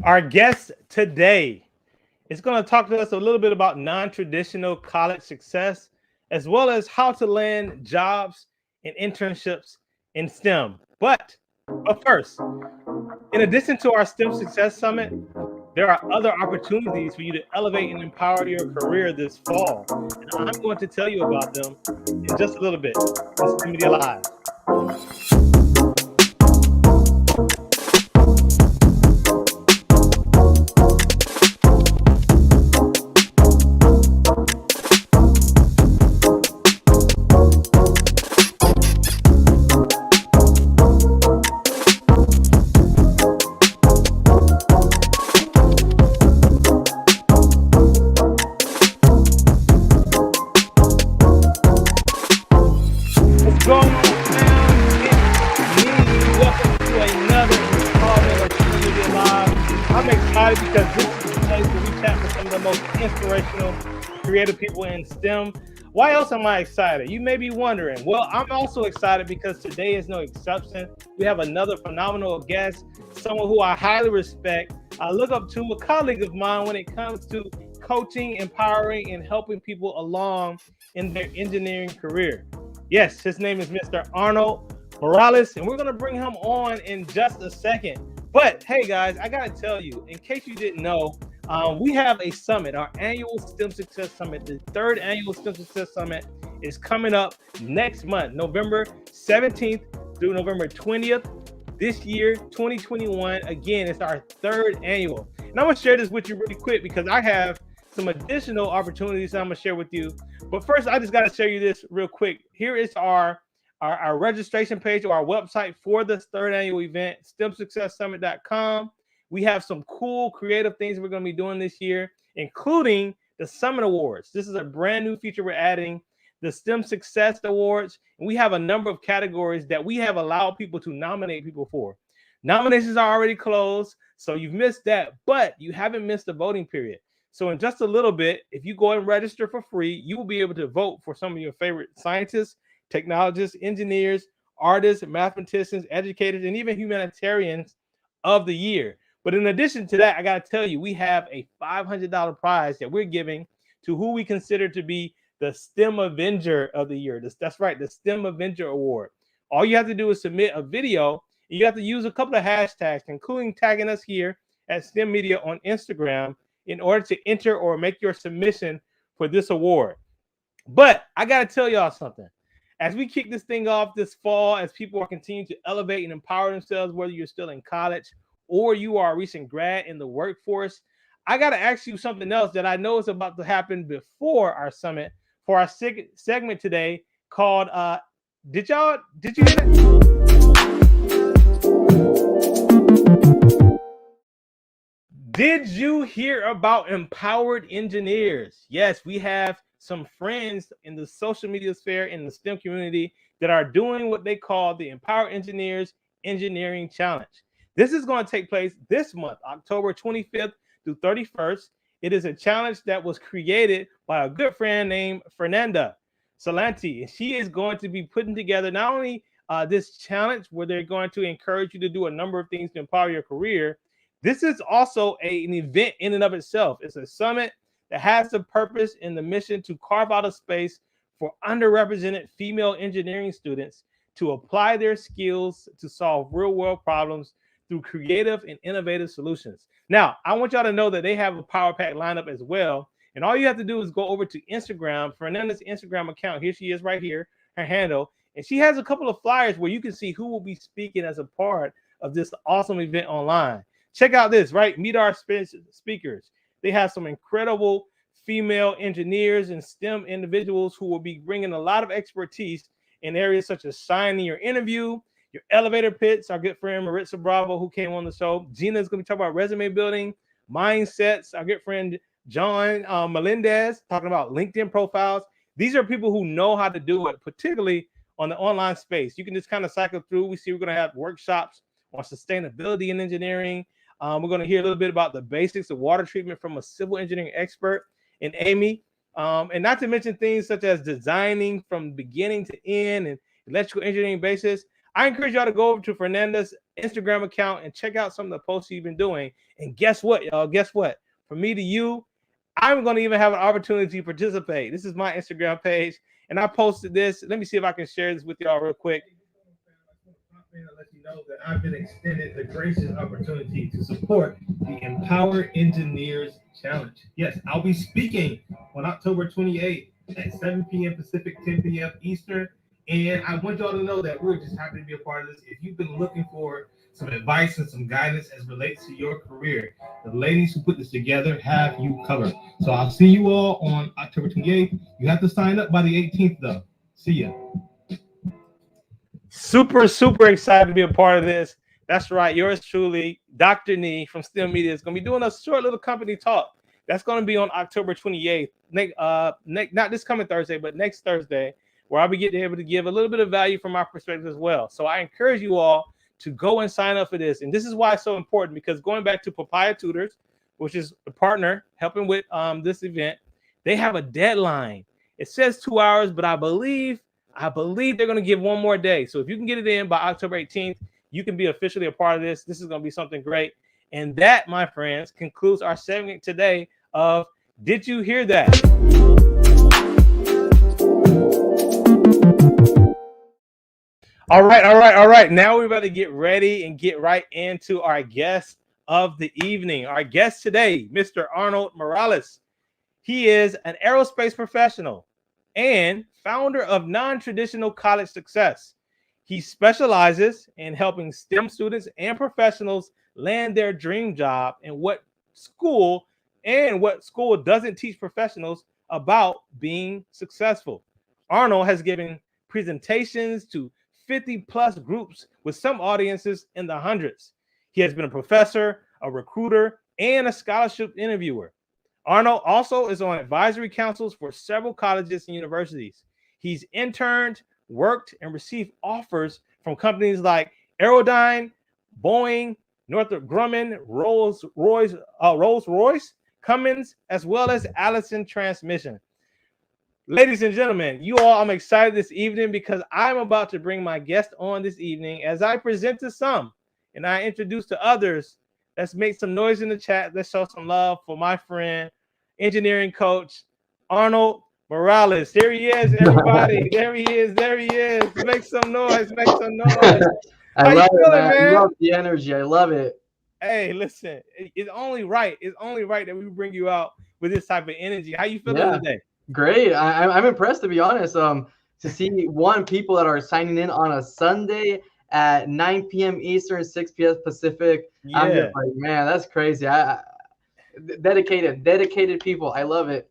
Our guest today is going to talk to us a little bit about non-traditional college success, as well as how to land jobs and internships in STEM. But first, in addition to our STEM Success Summit, there are other opportunities for you to elevate and empower your career this fall. And I'm going to tell you about them in just a little bit on STEM Media Live. Creative people in STEM. Why else am I excited? You may be wondering. Well, I'm also excited because today is no exception. We have another phenomenal guest, someone who I highly respect. I look up to, a colleague of mine when it comes to coaching, empowering, and helping people along in their engineering career. Yes, his name is Mr. Arnold Morales, and we're going to bring him on in just a second. But hey, guys, I got to tell you, in case you didn't know, we have a summit, our annual STEM Success Summit. The third annual STEM Success Summit is coming up next month, November 17th through November 20th. This year, 2021, again, it's our third annual. And I'm going to share this with you really quick because I have some additional opportunities I'm going to share with you. But first, I just got to show you this real quick. Here is our registration page or our website for this third annual event, STEMSuccessSummit.com. We have some cool creative things we're going to be doing this year, including the Summit Awards. This is a brand new feature we're adding, the STEM Success Awards. And we have a number of categories that we have allowed people to nominate people for. Nominations are already closed, so you've missed that, but you haven't missed the voting period. So in just a little bit, if you go and register for free, you will be able to vote for some of your favorite scientists, technologists, engineers, artists, mathematicians, educators, and even humanitarians of the year. But in addition to that, I got to tell you, we have a $500 prize that we're giving to who we consider to be the STEM Avenger of the year. That's right, the STEM Avenger Award. All you have to do is submit a video. You have to use a couple of hashtags, including tagging us here at STEM Media on Instagram in order to enter or make your submission for this award. But I got to tell y'all something. As we kick this thing off this fall, as people are continuing to elevate and empower themselves, whether you're still in college or you are a recent grad in the workforce, I got to ask you something else that I know is about to happen before our summit for our segment today called, did you hear that? Did you hear about empowered engineers? Yes, we have some friends in the social media sphere, in the STEM community, that are doing what they call the Empowered Engineers Engineering Challenge. This is going to take place this month, October 25th through 31st. It is a challenge that was created by a good friend named Fernanda Salanti. And she is going to be putting together not only this challenge where they're going to encourage you to do a number of things to empower your career. This is also an event in and of itself. It's a summit that has the purpose and the mission to carve out a space for underrepresented female engineering students to apply their skills to solve real-world problems through creative and innovative solutions. Now, I want y'all to know that they have a Power Pack lineup as well. And all you have to do is go over to Instagram, Fernanda's Instagram account. Here she is right here, her handle. And she has a couple of flyers where you can see who will be speaking as a part of this awesome event online. Check out this, right? Meet our speakers. They have some incredible female engineers and STEM individuals who will be bringing a lot of expertise in areas such as signing your interview, your elevator pitch. Our good friend Maritza Bravo, who came on the show. Gina is going to be talking about resume building, mindsets. Our good friend John Melendez talking about LinkedIn profiles. These are people who know how to do it, particularly on the online space. You can just kind of cycle through. We're going to have workshops on sustainability in engineering. We're going to hear a little bit about the basics of water treatment from a civil engineering expert in Amy. And not to mention things such as designing from beginning to end and electrical engineering basis. I encourage y'all to go over to Fernanda's Instagram account and check out some of the posts you've been doing. And guess what, y'all? Guess what? From me to you, I'm going to even have an opportunity to participate. This is my Instagram page, and I posted this. Let me see if I can share this with y'all real quick. Let you know that I've been extended the gracious opportunity to support the Empower Engineers Challenge. Yes, I'll be speaking on October 28th at 7 p.m. Pacific, 10 p.m. Eastern. And I want y'all to know that we're just happy to be a part of this. If you've been looking for some advice and some guidance as relates to your career, the ladies who put this together have you covered. So I'll see you all on October 28th. You have to sign up by the 18th, though. See ya. Super excited to be a part of this. That's right. Yours truly, Dr. Nee from STEM Media, is going to be doing a short little company talk. That's going to be on October 28th. Not this coming Thursday, but next Thursday, where I'll be able to give a little bit of value from my perspective as well. So I encourage you all to go and sign up for this. And this is why it's so important, because going back to Papaya Tutors, which is the partner helping with this event, they have a deadline. It says 2 hours, but I believe they're going to give one more day. So if you can get it in by October 18th, you can be officially a part of this. This is going to be something great. And that, my friends, concludes our segment today of Did You Hear That? All right. Now we're about to get ready and get right into our guest of the evening. Our guest today, Mr. Arnold Morales. He is an aerospace professional and founder of Non-Traditional College Success. He specializes in helping STEM students and professionals land their dream job, and what school doesn't teach professionals about being successful. Arnold has given presentations to 50 plus groups with some audiences in the hundreds. He has been a professor, a recruiter, and a scholarship interviewer. Arnold also is on advisory councils for several colleges and universities. He's interned, worked, and received offers from companies like Aerodyn, Boeing, Northrop Grumman, Rolls-Royce, Cummins, as well as Allison Transmission. Ladies and gentlemen, you all, I'm excited this evening because I'm about to bring my guest on this evening as I present to some and I introduce to others. Let's make some noise in the chat. Let's show some love for my friend, engineering coach, Arnold Morales. There he is, everybody. There he is. Make some noise. I love it, man. I love the energy. I love it. Hey, listen, it's only right. It's only right that we bring you out with this type of energy. How you feeling today? Great. I'm impressed, to be honest. To see people that are signing in on a Sunday at 9 p.m. Eastern, 6 p.m. Pacific. Yeah. I'm just like, man, that's crazy. Dedicated people. I love it.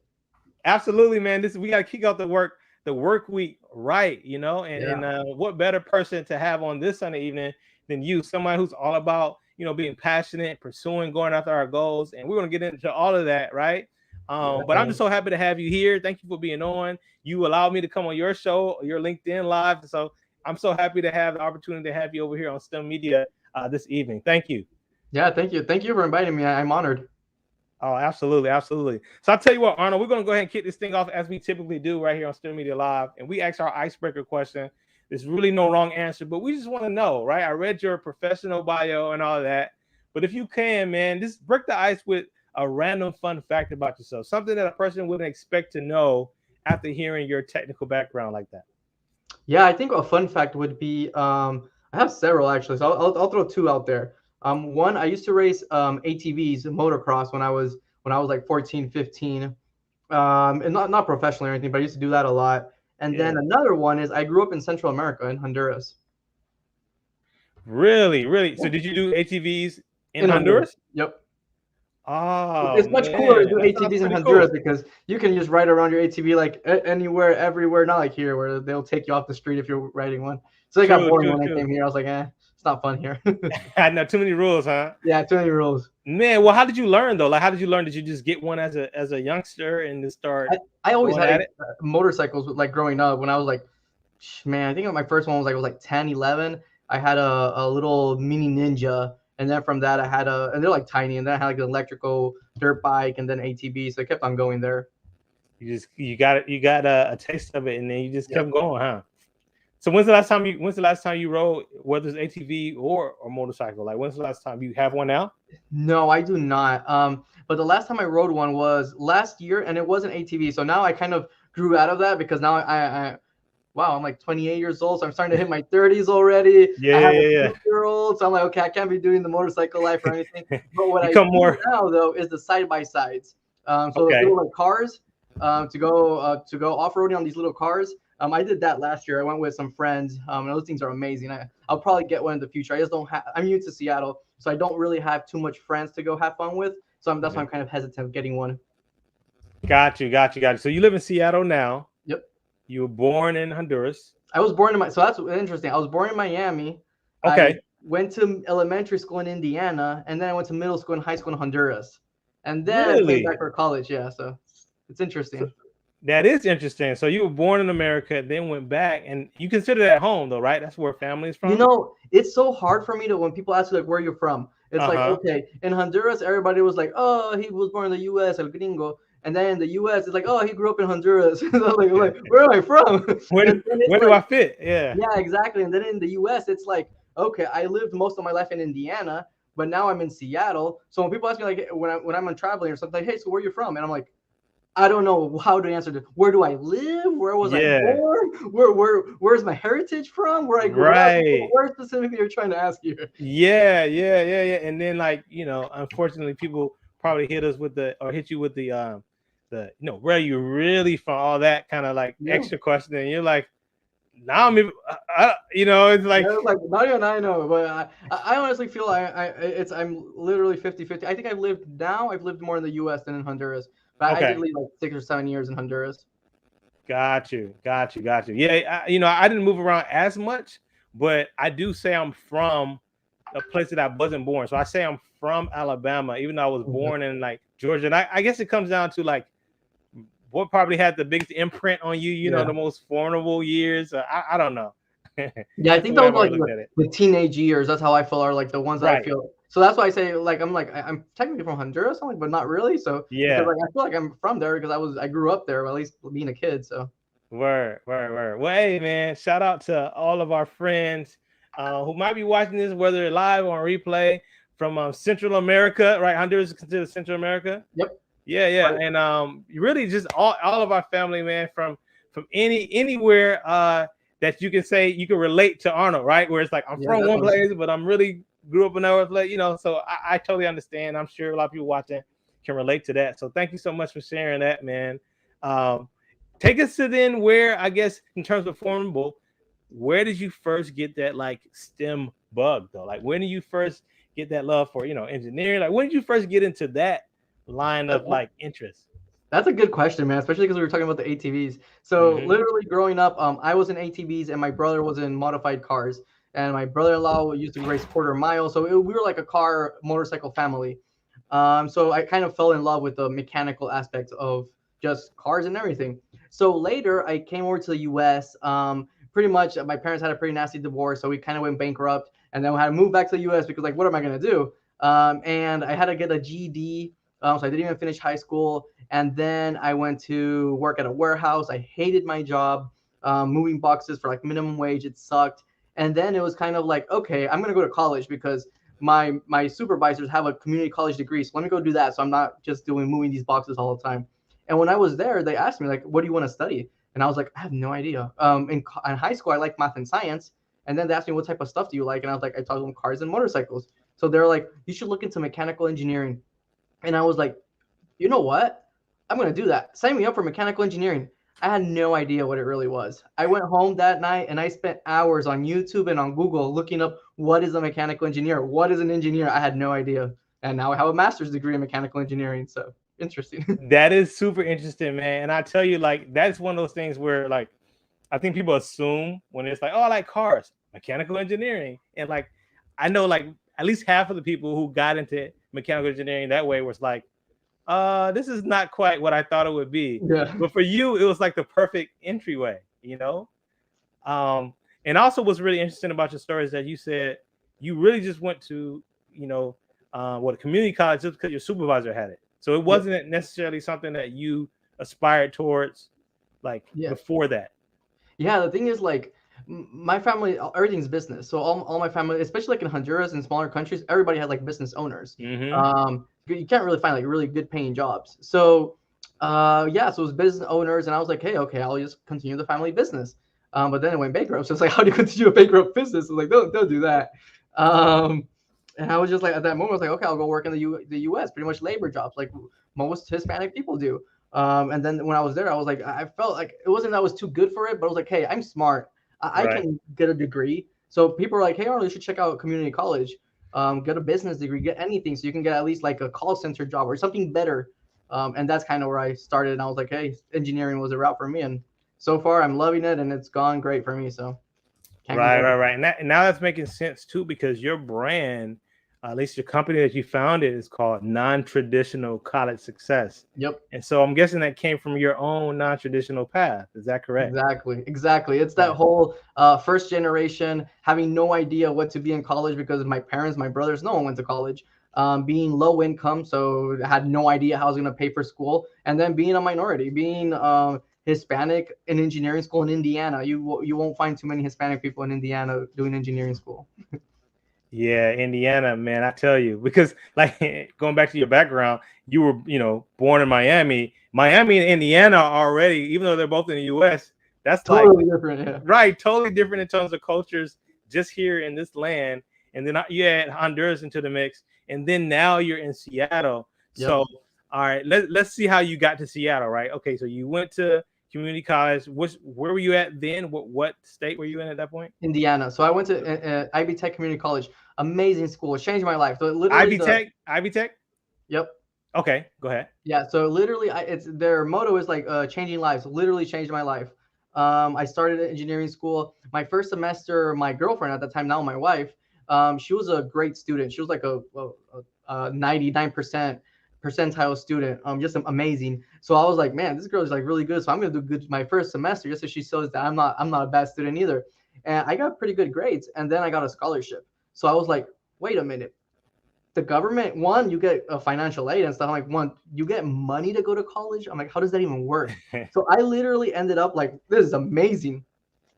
Absolutely, man. We got to kick out the work week right, and what better person to have on this Sunday evening than you, somebody who's all about, being passionate, pursuing, going after our goals. And we're going to get into all of that, right? But I'm just so happy to have you here. Thank you for being on. You allowed me to come on your show, your LinkedIn Live. So I'm so happy to have the opportunity to have you over here on STEM Media this evening. Thank you. Yeah, thank you. Thank you for inviting me. I'm honored. Oh, absolutely. So I'll tell you what, Arnold, we're going to go ahead and kick this thing off as we typically do right here on STEM Media Live. And we ask our icebreaker question. There's really no wrong answer, but we just want to know, right? I read your professional bio and all of that. But if you can, man, just break the ice with a random fun fact about yourself, something that a person wouldn't expect to know after hearing your technical background like that. Yeah, I think a fun fact would be, I have several actually, so I'll throw two out there. One, I used to race ATVs, motocross when I was like 14, 15, and not professionally or anything, but I used to do that a lot. And then another one is I grew up in Central America in Honduras. Really? So did you do ATVs in Honduras? Yep. Oh, it's much cooler to do ATVs in Honduras because you can just ride around your ATV like anywhere, everywhere. Not like here where they'll take you off the street if you're riding one. So it got boring when I came here. I was like, it's not fun here. I know, too many rules, huh? Yeah, too many rules. Man, well, how did you learn though? Like, how did you learn? Did you just get one as a youngster and just start? I always had motorcycles like growing up. When I was like, man, I think my first one was like 10, 11. I had a little mini Ninja. And then from that, I had and they're like tiny. And then I had like an electrical dirt bike and then ATV. So I kept on going there. You got a taste of it, and then you just kept going, huh? So when's the last time you rode, whether it's ATV or motorcycle? Like when's the last time you have one now? No, I do not. But the last time I rode one was last year, and it was an ATV. So now I kind of grew out of that because now wow, I'm like 28 years old, so I'm starting to hit my 30s already. I have a Yeah. 2-year-old, so I'm like, okay, I can't be doing the motorcycle life or anything. But what I Become do more now though is the side by sides. So those okay. little like cars, to go off roading on these little cars. I did that last year. I went with some friends. And those things are amazing. I'll probably get one in the future. I just don't have. I'm new to Seattle, so I don't really have too much friends to go have fun with. So that's why I'm kind of hesitant of getting one. Got you. So you live in Seattle now. Yep. You were born in Honduras. I was born in so that's interesting. I was born in Miami. Okay. I went to elementary school in Indiana, and then I went to middle school and high school in Honduras, and then I came back for college. Yeah, so it's interesting. So, that is interesting. So you were born in America, then went back, and you consider that home, though, right? That's where family is from. You know, it's so hard for me to when people ask you like where you're from. It's like, okay, in Honduras, everybody was like, oh, he was born in the U.S. El gringo. And then in the U.S., it's like, oh, he grew up in Honduras. like, where am I from? Where do I fit? Yeah. Yeah, exactly. And then in the U.S., it's like, okay, I lived most of my life in Indiana, but now I'm in Seattle. So when people ask me like when I'm traveling or something, like, hey, so where are you from? And I'm like, I don't know how to answer this. Where do I live? Where was I born? Where's my heritage from? Where I grew up? Where specifically you're trying to ask you? Yeah. And then like, unfortunately people probably hit you with the where are you really from? All that kind of like extra question. And you're like, now I'm it's like, not even I know, but I honestly feel I'm literally 50-50. I think I've lived more in the U.S. than in Honduras. But I did live like 6 or 7 years in Honduras. Got you. Yeah, I didn't move around as much, but I do say I'm from a place that I wasn't born. So I say I'm from Alabama, even though I was born in like Georgia. And I guess it comes down to like what probably had the biggest imprint on you, the most formidable years. I don't know. Yeah, I think that was like the teenage years. That's how I feel are like the ones that I feel. So that's why I say like I'm technically from Honduras, but not really. So because like I feel like I'm from there because I grew up there, or at least being a kid. So word. Well, hey man, shout out to all of our friends who might be watching this, whether live or on replay from Central America, right? Honduras is considered Central America. Yep. Yeah, right. And really just all of our family, man, from anywhere that you can say you can relate to Arnold, right? Where it's like I'm from one place, but I'm really grew up in another place, So I totally understand. I'm sure a lot of people watching can relate to that. So thank you so much for sharing that, man. Take us to then where, I guess, in terms of formidable, where did you first get that like STEM bug though? Like when did you first get that love for, engineering? Like when did you first get into that line of like interest? That's a good question, man, especially because we were talking about the ATVs. So literally growing up, I was in ATVs and my brother was in modified cars. And my brother-in-law used to race quarter mile. So we were like a motorcycle family. So I kind of fell in love with the mechanical aspects of just cars and everything. So later I came over to the US. Pretty much my parents had a pretty nasty divorce. So we kind of went bankrupt. And then we had to move back to the US because like, what am I going to do? And I had to get a GED. So I didn't even finish high school. And then I went to work at a warehouse. I hated my job, moving boxes for like minimum wage. It sucked. And then it was kind of like, okay, I'm going to go to college because my supervisors have a community college degree. So let me go do that. So I'm not just moving these boxes all the time. And when I was there, they asked me like, what do you want to study? And I was like, I have no idea. In high school, I liked math and science. And then they asked me, what type of stuff do you like? And I was like, I taught them cars and motorcycles. So they're like, you should look into mechanical engineering. And I was like, you know what? I'm going to do that. Sign me up for mechanical engineering. I had no idea what it really was. I went home that night and I spent hours on YouTube and on Google looking up what is a mechanical engineer? What is an engineer? I had no idea. And now I have a master's degree in mechanical engineering. So interesting. That is super interesting, man. And I tell you, like, that's one of those things where, like, I think people assume when it's like, oh, I like cars, mechanical engineering. And like, I know like at least half of the people who got into mechanical engineering that way was like, this is not quite what I thought it would be. Yeah. But for you, it was like the perfect entryway, And also what's really interesting about your story is that you said you really just went to, a community college just because your supervisor had it. So it wasn't necessarily something that you aspired towards like before that. Yeah, the thing is like My family, everything's business. So all my family, especially like in Honduras and smaller countries, everybody had like business owners. You can't really find like really good paying jobs. So yeah, so it was business owners, and I was like, hey, okay, I'll just continue the family business. But then it went bankrupt. So it's like, how do you continue a bankrupt business? It's like, don't do that. Um, and I was just like, at that moment, I was like, okay, I'll go work in the U.S. Pretty much labor jobs, like most Hispanic people do. And then when I was there, I was like, I felt like it wasn't that I was too good for it, but I was like, hey, I'm smart. I Right. can get a degree. So people are like, hey, Arnold, you should check out community college. Get a business degree, get anything, so you can get at least like a call center job or something better. And that's kind of where I started. And I was like, hey, engineering was a route for me. And so far, I'm loving it, and it's gone great for me. So can't Right, complain. right. And now that's making sense too, because your brand, at least your company that you founded, is called Non-Traditional College Success. Yep. And so I'm guessing that came from your own non-traditional path. Is that correct? Exactly. It's that Right. whole first generation having no idea what to be in college because my parents, my brothers, no one went to college. Being low income, so had no idea how I was going to pay for school, and then being a minority, being Hispanic in engineering school in Indiana. You won't find too many Hispanic people in Indiana doing engineering school. Yeah, Indiana, man, I tell you, because like going back to your background, you were, born in Miami. Miami and Indiana are already, even though they're both in the US, that's like Totally different. Yeah. right, totally different in terms of cultures just here in this land. And then you add Honduras into the mix, and then now you're in Seattle. Yep. So, all right, let's see how you got to Seattle, right? Okay, so you went to community college. Where were you at then? What state were you in at that point? Indiana. So I went to IB Tech Community College. Amazing school. It changed my life. So literally Ivy Tech? Ivy Tech? Yep. Okay, go ahead. Yeah, so literally, it's their motto is like changing lives. Literally changed my life. I started at engineering school. My first semester, my girlfriend at the time, now my wife, she was a great student. She was like a 99% percentile student. Just amazing. So I was like, man, this girl is like really good. So I'm gonna do good my first semester, just so she shows that I'm not a bad student either. And I got pretty good grades, and then I got a scholarship. So I was like, wait a minute, the government, one, you get a financial aid and stuff. I'm like, one, you get money to go to college. I'm like, how does that even work? So I literally ended up like, this is amazing.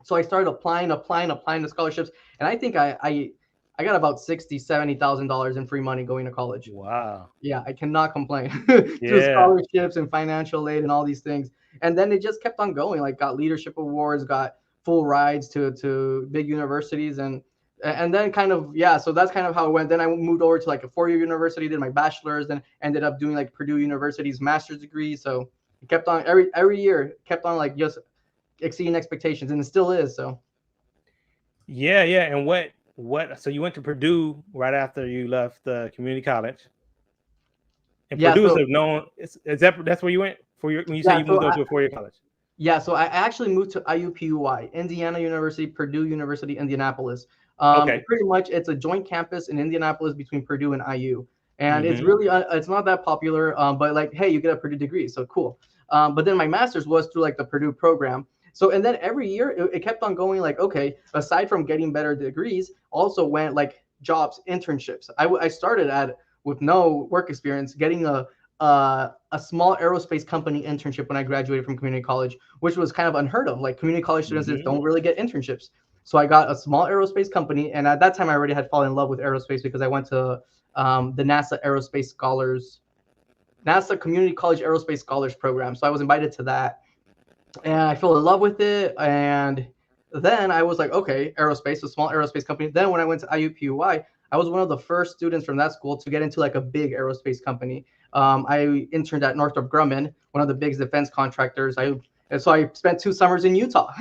So I started applying to scholarships, and I think I got about $60,000-$70,000 in free money going to college. Wow. Yeah, I cannot complain. Through Yeah. scholarships and financial aid and all these things, and then it just kept on going. Like, got leadership awards, got full rides to big universities, and then kind of, yeah, so that's kind of how it went. Then I moved over to like a 4-year university, did my bachelor's, then ended up doing like Purdue University's master's degree. So it kept on every year, kept on like just exceeding expectations, and it still is. So Yeah, yeah. And so you went to Purdue right after you left community college. And yeah, Purdue is so a known, that's where you went for when you say yeah, you moved over to a 4-year college. yeah, so I actually moved to IUPUI, Indiana University, Purdue University, Indianapolis. Okay. Pretty much, it's a joint campus in Indianapolis between Purdue and IU, and it's Mm-hmm. really it's not that popular. But like, hey, you get a Purdue degree, so cool. But then my master's was through like the Purdue program. So and then every year it kept on going. Like, okay, aside from getting better degrees, also went like jobs, internships. I started at with no work experience, getting a small aerospace company internship when I graduated from community college, which was kind of unheard of. Like, community college students just Mm-hmm. don't really get internships. So I got a small aerospace company, and at that time I already had fallen in love with aerospace because I went to the NASA Community College Aerospace Scholars Program. So I was invited to that, and I fell in love with it. And then I was like, okay, aerospace, a small aerospace company. Then when I went to IUPUI, I was one of the first students from that school to get into like a big aerospace company. I interned at Northrop Grumman, one of the biggest defense contractors. And so I spent 2 summers in Utah.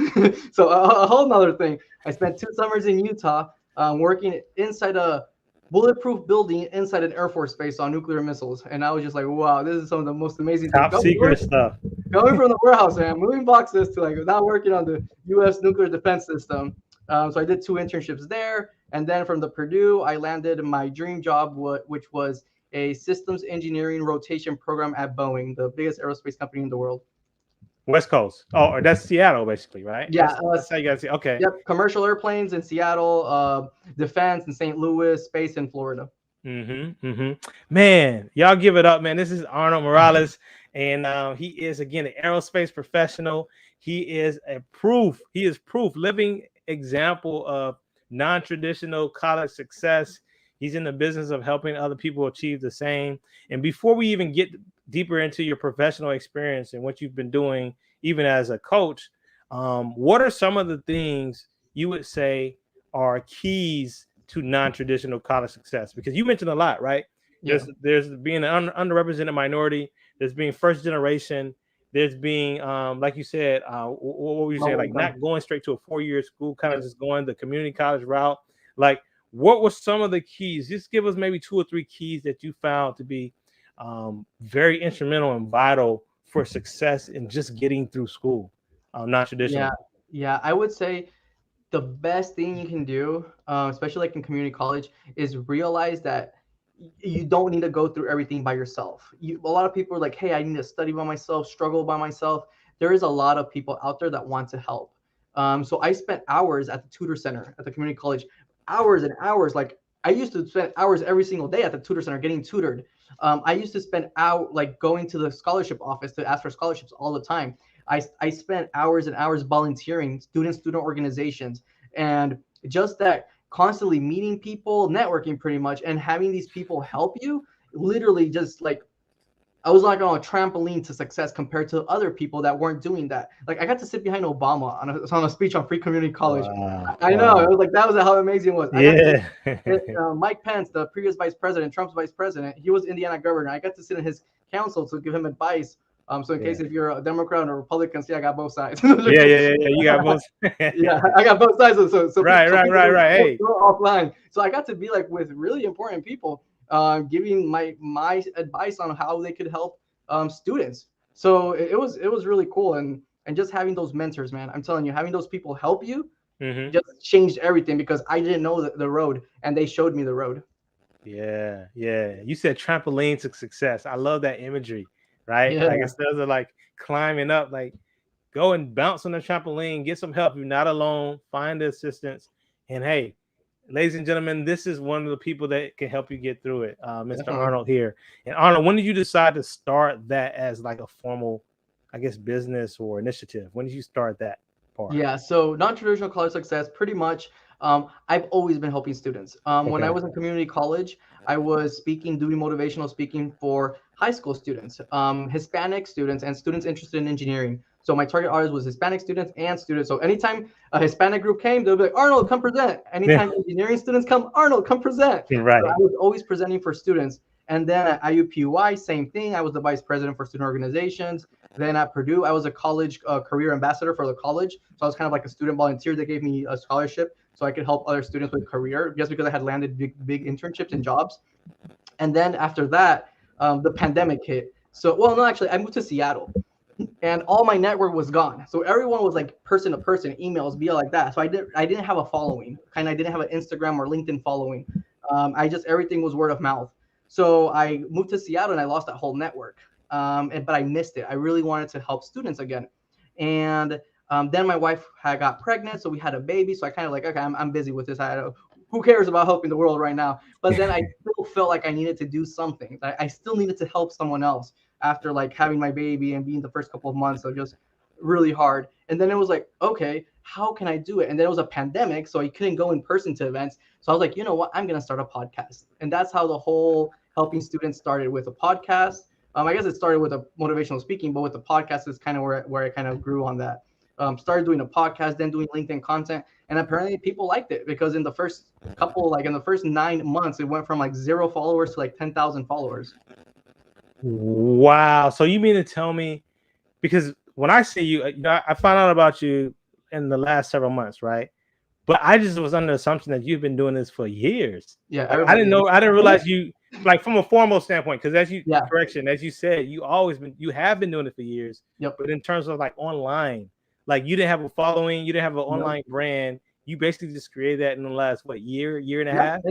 So a whole nother thing. I spent 2 summers in Utah working inside a bulletproof building inside an Air Force base on nuclear missiles. And I was just like, wow, this is some of the most amazing things. Top secret stuff. Going from the warehouse, man, moving boxes to like now working on the U.S. nuclear defense system. So I did 2 internships there, and then from the Purdue, I landed my dream job, which was a systems engineering rotation program at Boeing, the biggest aerospace company in the world. West Coast. Oh, that's Seattle, basically, right? Yeah, That's how you guys see. Okay. yep, commercial airplanes in Seattle, defense in St. Louis, space in Florida. Mm-hmm. Mm-hmm. Man, y'all give it up, man. This is Arnold Morales, and he is again an aerospace professional. He is proof, living example of non-traditional college success. He's in the business of helping other people achieve the same. And before we even get deeper into your professional experience and what you've been doing, even as a coach, what are some of the things you would say are keys to non-traditional college success? Because you mentioned a lot, right? Yeah. There's being an underrepresented minority. There's being first generation. There's being, like you said, what were you saying? Like not going straight to a 4-year school, kind of just going the community college route. Like, what were some of the keys? Just give us maybe 2 or 3 keys that you found to be very instrumental and vital for success in just getting through school, not traditional. Yeah. I would say the best thing you can do, especially like in community college, is realize that you don't need to go through everything by yourself. A lot of people are like, hey, I need to study by myself, struggle by myself. There is a lot of people out there that want to help. So I spent hours at the tutor center at the community college, hours and hours. Like I used to spend hours every single day at the tutor center getting tutored. I used to spend out like going to the scholarship office to ask for scholarships all the time. I spent hours and hours volunteering, student organizations, and just that constantly meeting people, networking pretty much, and having these people help you. Literally, just like I was like on a trampoline to success compared to other people that weren't doing that. Like I got to sit behind Obama on a speech on free community college. Wow. I know, it was like that was how amazing it was. I got Yeah. to sit, Mike Pence, the previous vice president, Trump's vice president, he was Indiana governor. I got to sit in his council to give him advice. So in case if you're a Democrat or Republican, see, I got both sides. Yeah. You got both. Yeah, I got both sides. So Right. Hey. Offline. So I got to be like with really important people, giving my advice on how they could help students. So it was really cool, and just having those mentors, man. I'm telling you, having those people help you just changed everything, because I didn't know the road, and they showed me the road. Yeah. You said trampoline to success. I love that imagery, right? Yeah. Like instead of like climbing up, like go and bounce on the trampoline, get some help. You're not alone. Find the assistance, and hey, ladies and gentlemen, this is one of the people that can help you get through it, Mr. Arnold here. And Arnold, when did you decide to start that as like a formal, I guess, business or initiative? When did you start that part? Yeah, so non-traditional college success, pretty much, I've always been helping students. When I was in community college, I was doing motivational speaking for high school students, Hispanic students, and students interested in engineering. So my target audience was Hispanic students and students. So anytime a Hispanic group came, they'll be like, Arnold, come present. Anytime engineering students come, Arnold, come present. Right. So I was always presenting for students. And then at IUPUI, same thing. I was the vice president for student organizations. Then at Purdue, I was a college career ambassador for the college. So I was kind of like a student volunteer. They gave me a scholarship so I could help other students with career, just because I had landed big internships and jobs. And then after that, the pandemic hit. So, well, no, actually, I moved to Seattle, and all my network was gone. So everyone was like person to person, emails, via like that. So I didn't have a following. I didn't have an Instagram or LinkedIn following. Everything was word of mouth. So I moved to Seattle and I lost that whole network. But I missed it. I really wanted to help students again. And then my wife got pregnant, so we had a baby. So I kind of like, okay, I'm busy with this. Who cares about helping the world right now? But then I still felt like I needed to do something. I still needed to help someone else after like having my baby and being the first couple of months of just really hard. And then it was like, okay, how can I do it? And then it was a pandemic, so I couldn't go in person to events. So I was like, you know what? I'm going to start a podcast. And that's how the whole helping students started, with a podcast. I guess it started with a motivational speaking, but with the podcast is kind of where I kind of grew on that. Started doing a podcast, then doing LinkedIn content. And apparently people liked it, because in the first 9 months, it went from like 0 followers to like 10,000 followers. Wow. So you mean to tell me, because when I see you, I found out about you in the last several months, right? But I just was under the assumption that you've been doing this for years. Yeah. Like, I didn't realize you, like from a formal standpoint, because as you said, you have been doing it for years. Yep. But in terms of like online, like you didn't have a following, you didn't have an online brand. You basically just created that in the last year and a half.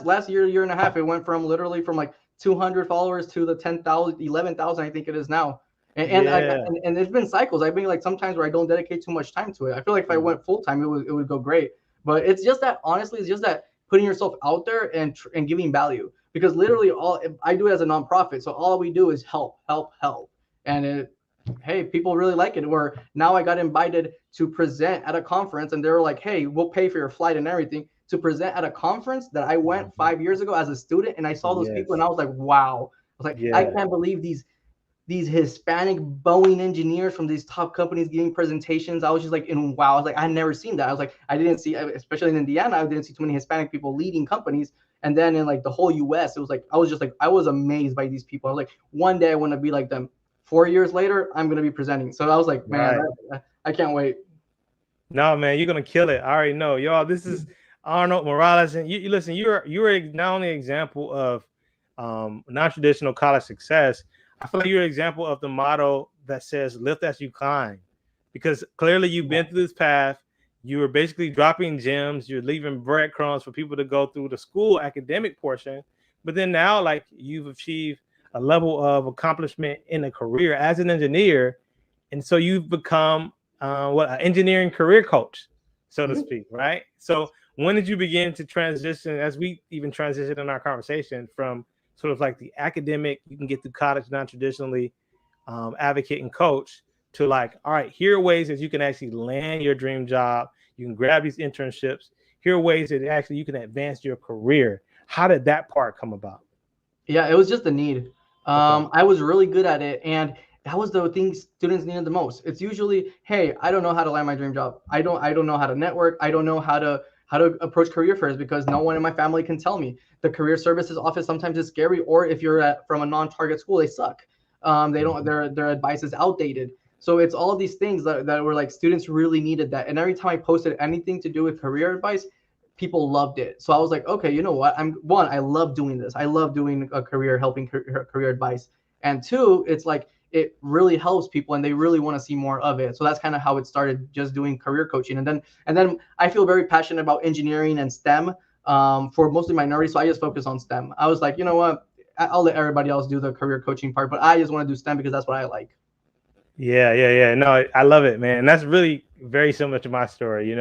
Last year and a half, it went from literally from like 200 followers to the 10,000, 11,000, I think it is now. And there's been cycles. I've been like sometimes where I don't dedicate too much time to it. I feel like if I went full time, it would go great. But it's just that, honestly, it's just that putting yourself out there and giving value. Because literally I do it as a nonprofit, so all we do is help, and hey, people really like it. Or now I got invited to present at a conference, and they were like, hey, we'll pay for your flight and everything to present at a conference that I went 5 years ago as a student, and I saw those people, and I was like, wow. I was like, I Yeah. can't believe these Hispanic Boeing engineers from these top companies giving presentations. I was just like, in wow. I was like, I never seen that. I was like, I didn't see, especially in Indiana, I didn't see too many Hispanic people leading companies. And then in like the whole US, it was like, I was just like, I was amazed by these people. I was like, one day I want to be like them. 4 years later, I'm going to be presenting. So I was like, man, Right. I can't wait. No, man, you're gonna kill it. I already know, y'all. This is Arnold Morales, and you listen. You're not only an example of non-traditional college success. I feel like you're an example of the motto that says "lift as you climb," because clearly you've been through this path. You were basically dropping gems. You're leaving breadcrumbs for people to go through the school academic portion, but then now, like, you've achieved a level of accomplishment in a career as an engineer, and so you've become an engineering career coach, so to speak, right? So when did you begin to transition, as we even transitioned in our conversation, from sort of like the academic, you can get through college non-traditionally, advocate and coach, to like, all right, here are ways that you can actually land your dream job. You can grab these internships. Here are ways that actually you can advance your career. How did that part come about? Yeah, it was just a need. Okay. I was really good at it, and that was the thing students needed the most. It's usually, hey, I don't know how to land my dream job. I don't know how to network. I don't know how to approach career fairs because no one in my family can tell me. The career services office sometimes is scary, or if you're from a non-target school, they suck. They don't. Their advice is outdated. So it's all these things that were like students really needed that. And every time I posted anything to do with career advice, people loved it. So I was like, okay, you know what? I love doing this. I love doing a career, helping career advice. And two, it's like it really helps people and they really want to see more of it. So that's kind of how it started, just doing career coaching. And then I feel very passionate about engineering and STEM for mostly minorities. So I just focus on STEM. I was like, you know what? I'll let everybody else do the career coaching part, but I just want to do STEM because that's what I like. Yeah. No, I love it, man. And that's really very similar to my story.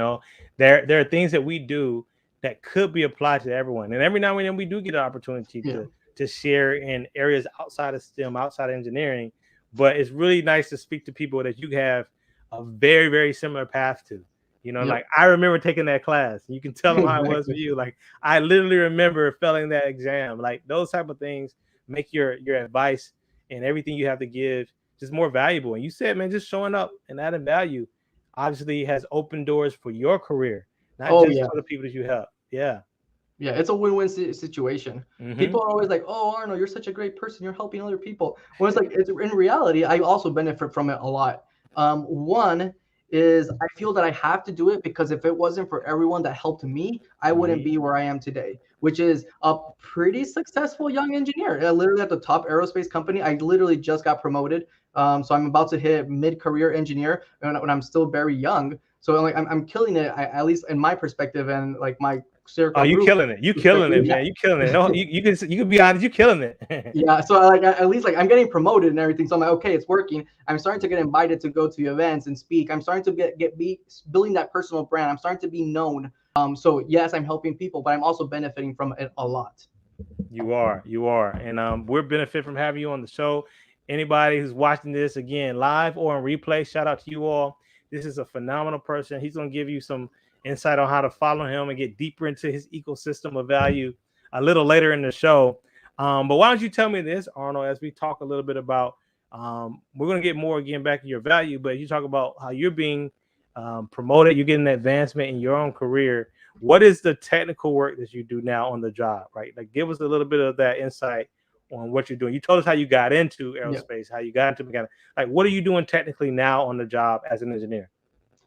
There are things that we do that could be applied to everyone. And every now and then we do get an opportunity Yeah. to share in areas outside of STEM, outside of engineering. But it's really nice to speak to people that you have a very, very similar path to. Yep. Like I remember taking that class. You can tell them how it was for Exactly. you. Like I literally remember failing that exam. Like those type of things make your advice and everything you have to give just more valuable. And you said, man, just showing up and adding value obviously has opened doors for your career, not Oh just yeah. for the people that you help. Yeah. Yeah, it's a win-win situation. Mm-hmm. People are always like, "Oh, Arnold, you're such a great person. You're helping other people." When it's like, in reality, I also benefit from it a lot. One is I feel that I have to do it because if it wasn't for everyone that helped me, I wouldn't be where I am today, which is a pretty successful young engineer. Literally at the top aerospace company, I literally just got promoted. So I'm about to hit mid-career engineer when I'm still very young. So like I'm killing it, at least in my perspective and like my Oh, circle you group killing it. You killing perspective. it, man. You killing it. No, you can be honest, you killing it. Yeah. So like at least like I'm getting promoted and everything. So I'm like, okay, it's working. I'm starting to get invited to go to events and speak. I'm starting to be building that personal brand. I'm starting to be known. So yes, I'm helping people, but I'm also benefiting from it a lot. You are. And we're benefit from having you on the show. Anybody who's watching this again, live or on replay, shout out to you all. This is a phenomenal person. He's going to give you some insight on how to follow him and get deeper into his ecosystem of value a little later in the show. But why don't you tell me this, Arnold, as we talk a little bit about, we're going to get more again back to your value, but you talk about how you're being promoted, you're getting advancement in your own career. What is the technical work that you do now on the job, right? Like, give us a little bit of that insight on what you're doing. You told us how you got into Yeah. aerospace, how you got into mechanics. Like, what are you doing technically now on the job as an engineer?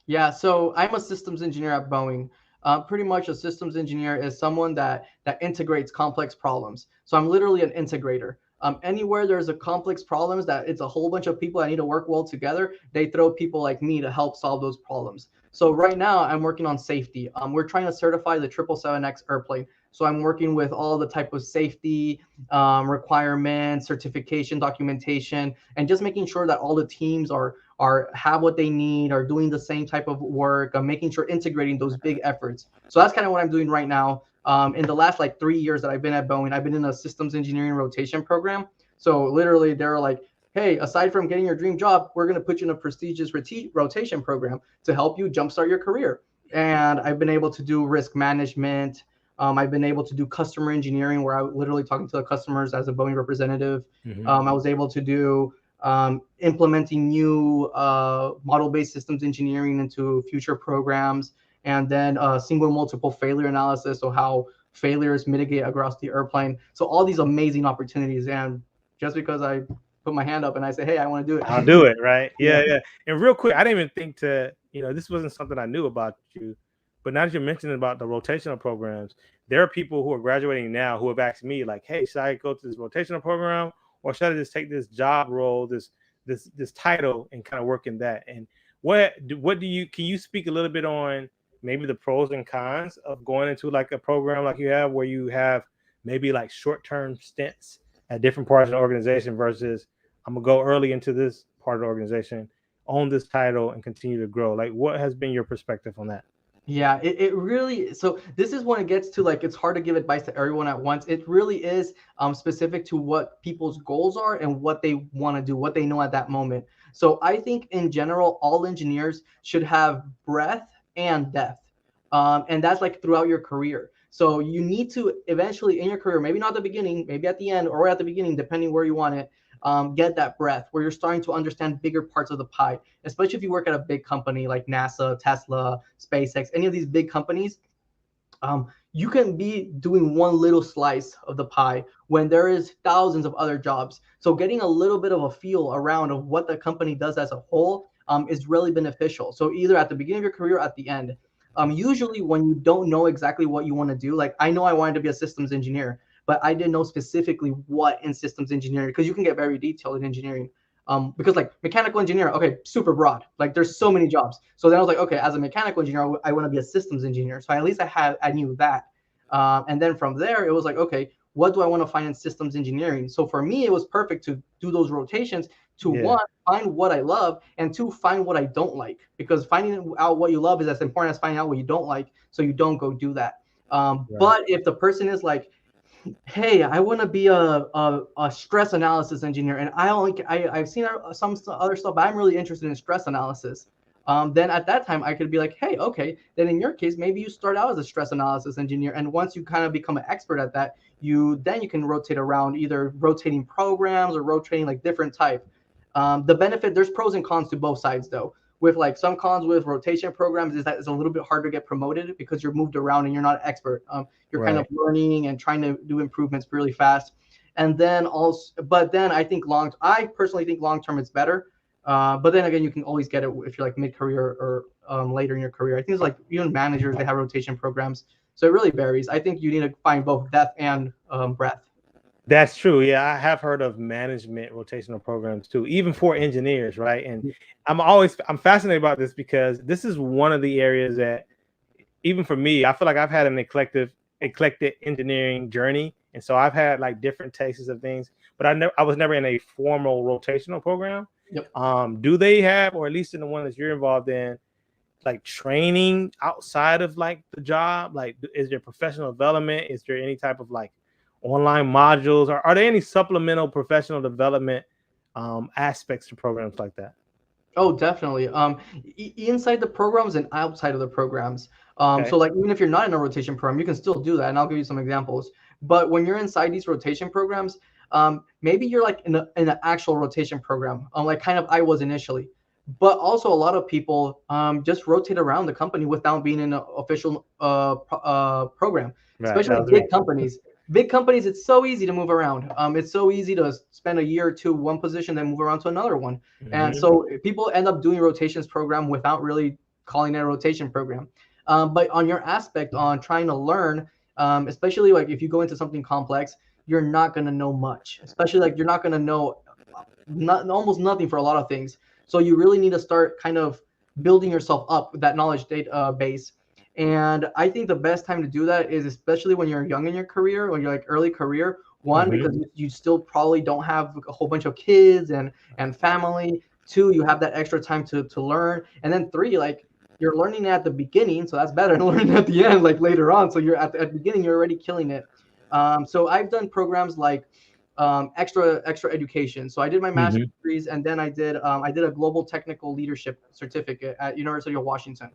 Yeah, so I'm a systems engineer at Boeing. Pretty much a systems engineer is someone that integrates complex problems. So I'm literally an integrator. Anywhere there's a complex problems that it's a whole bunch of people that need to work well together, they throw people like me to help solve those problems. So right now I'm working on safety. We're trying to certify the 777X airplane. So I'm working with all the type of safety requirements, certification, documentation, and just making sure that all the teams are have what they need, are doing the same type of work, making sure integrating those big efforts. So that's kind of what I'm doing right now. In the last like 3 years that I've been at Boeing, I've been in a systems engineering rotation program. So literally there are like hey, aside from getting your dream job, we're going to put you in a prestigious rotation program to help you jumpstart your career. And I've been able to do risk management. I've been able to do customer engineering, where I was literally talking to the customers as a Boeing representative. I was able to do implementing new model-based systems engineering into future programs, and then single multiple failure analysis, so how failures mitigate across the airplane. So all these amazing opportunities, and just because I put my hand up and I say, hey, I want to do it, I'll do it, right? Yeah. Yeah. And real quick, I didn't even think to, this wasn't something I knew about you, but now that you're mentioning about the rotational programs, there are people who are graduating now who have asked me like, hey, should I go to this rotational program, or should I just take this job role, this title, and kind of work in that? And can you speak a little bit on maybe the pros and cons of going into like a program like you have, where you have maybe like short-term stints at different parts of the organization versus I'm gonna go early into this part of the organization, own this title, and continue to grow? Like, what has been your perspective on that? Yeah, it really, so this is when it gets to like, it's hard to give advice to everyone at once. It really is specific to what people's goals are and what they want to do, what they know at that moment. So I think in general, all engineers should have breadth and depth. And that's like throughout your career. So you need to eventually in your career, maybe not at the beginning, maybe at the end or at the beginning, depending where you want it, get that breadth where you're starting to understand bigger parts of the pie, especially if you work at a big company like NASA, Tesla, SpaceX, any of these big companies. You can be doing one little slice of the pie when there is thousands of other jobs. So getting a little bit of a feel around of what the company does as a whole is really beneficial. So either at the beginning of your career or at the end. Usually when you don't know exactly what you want to do, like I know I wanted to be a systems engineer, but I didn't know specifically what in systems engineering, because you can get very detailed in engineering. Because like mechanical engineer, okay, super broad. Like there's so many jobs. So then I was like, okay, as a mechanical engineer, I want to be a systems engineer. So at least I knew that. And then from there, it was like, okay, what do I want to find in systems engineering? So for me, it was perfect to do those rotations to one, find what I love, and two, find what I don't like. Because finding out what you love is as important as finding out what you don't like, so you don't go do that. But if the person is like, hey, I want to be a stress analysis engineer, and I've seen some other stuff, but I'm really interested in stress analysis. Then at that time I could be like, hey, okay, then in your case, maybe you start out as a stress analysis engineer, and once you kind of become an expert at that, you can rotate around, either rotating programs or rotating like different type. The benefit, there's pros and cons to both sides though. With like some cons with rotation programs is that it's a little bit harder to get promoted because you're moved around and you're not an expert. You're kind of learning and trying to do improvements really fast. And then also, but then I personally think long term it's better. But then again, you can always get it if you're like mid-career or later in your career. I think it's like even managers, they have rotation programs. So it really varies. I think you need to find both depth and breadth. That's true. Yeah, I have heard of management rotational programs too, even for engineers, right? And I'm fascinated about this because this is one of the areas that, even for me, I feel like I've had an eclectic engineering journey, and so I've had like different tastes of things, but I was never in a formal rotational program. Yep. Do they have, or at least in the one that you're involved in, like training outside of like the job? Like, is there professional development? Is there any type of like online modules? Or are there any supplemental professional development aspects to programs like that? Oh, definitely. Inside the programs and outside of the programs. So like even if you're not in a rotation program, you can still do that, and I'll give you some examples. But when you're inside these rotation programs, maybe you're like in an actual rotation program, like kind of I was initially. But also a lot of people just rotate around the company without being in an official program, especially big companies. Big companies, it's so easy to move around. It's so easy to spend a year or two one position, then move around to another one. And so people end up doing rotations program without really calling it a rotation program. But on your aspect on trying to learn, especially like if you go into something complex, you're not going to know much, especially like you're not going to know almost nothing for a lot of things. So you really need to start kind of building yourself up with that knowledge database. And I think the best time to do that is especially when you're young in your career, when you're like early career. One, because you still probably don't have a whole bunch of kids and family. Two, you have that extra time to learn. And then three, like you're learning at the beginning, so that's better than learning at the end, like later on. So you're at the beginning, you're already killing it. So I've done programs like extra education. So I did my master's Mhm. degrees, and then I did a global technical leadership certificate at University of Washington,